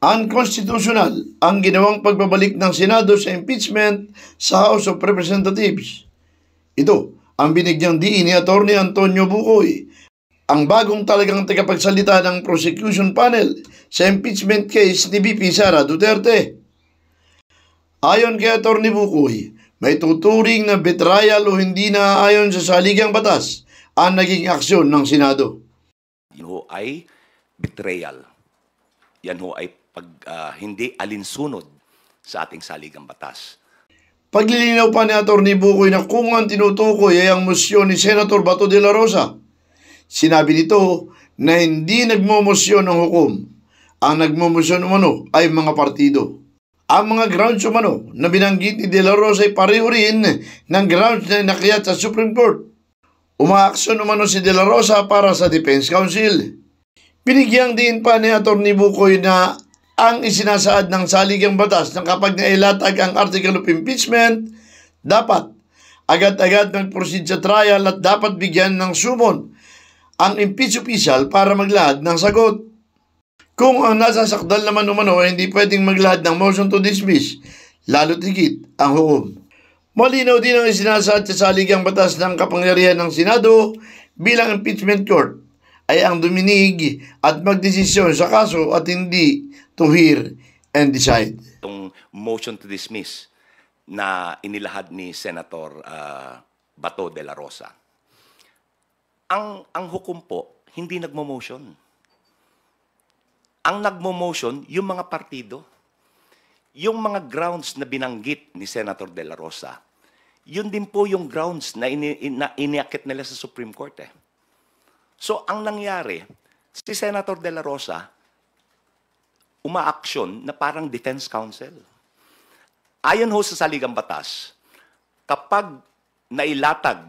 Unconstitutional ang ginawang pagbabalik ng Senado sa impeachment sa House of Representatives. Ito ang binigyang diin ni Atty. Antonio Bucoy, ang bagong talagang tagapagsalita ng prosecution panel sa impeachment case ni VP Sara Duterte. Ayon kay Atty. Bucoy, may tuturing na betrayal o hindi na ayon sa saligang batas ang naging aksyon ng Senado. Yan ho ay betrayal. Yan ho ay hindi alinsunod sa ating saligang batas. Paglilinaw pa ni Atty. Bucoy na kung ang tinutukoy ay ang mosyon ni Senator Bato de la Rosa. Sinabi nito na hindi nagmomosyon ng hukom. Ang nagmomosyon umano ay mga partido. Ang mga grounds umano na binanggit ni de la Rosa ay pareho rin ng grounds na inakyat sa Supreme Court. Umaaksyon umano si de la Rosa para sa Defense Council. Binigyang din pa ni Atty. Bucoy na ang isinasaad ng saligang batas na kapag nailatag ang article of impeachment, dapat agad-agad mag-proceed sa trial at dapat bigyan ng summon ang impeach official para maglahad ng sagot. Kung ang nasasakdal naman umano ay hindi pwedeng maglahad ng motion to dismiss, lalo't higit ang hukom. Malinaw din ang isinasaad sa saligang batas ng kapangyarihan ng Senado bilang impeachment court ay ang duminig at magdesisyon sa kaso at hindi to hear and decide. Itong motion to dismiss na inilahad ni Senator Bato de la Rosa. Ang hukom po, hindi nagmo-motion. Ang nagmo-motion, yung mga partido. Yung mga grounds na binanggit ni Senator de la Rosa, yun din po yung grounds na iniakit nila sa Supreme Court. So, ang nangyari, si Senator de la Rosa, umaaksyon na parang defense counsel. Ayon ho sa saligang batas, kapag nailatag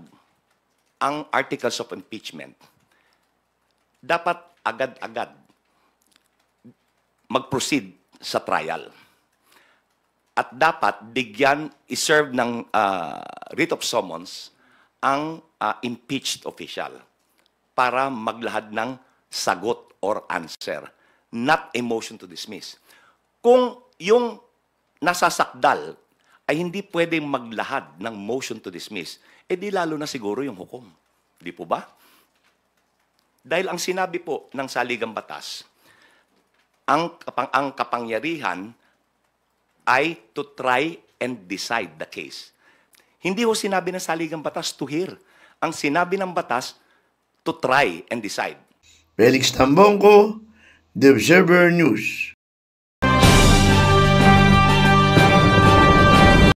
ang articles of impeachment, dapat agad-agad mag-proceed sa trial. At dapat bigyan, iserve ng writ of summons ang impeached official para maglahad ng sagot or answer, not a motion to dismiss. Kung yung nasasakdal ay hindi pwedeng maglahad ng motion to dismiss, di lalo na siguro yung hukom. Di po ba? Dahil ang sinabi po ng saligang batas, ang kapangyarihan ay to try and decide the case. Hindi ho sinabi ng saligang batas to hear. Ang sinabi ng batas, to try and decide. Felix Tambongco, The Observer News.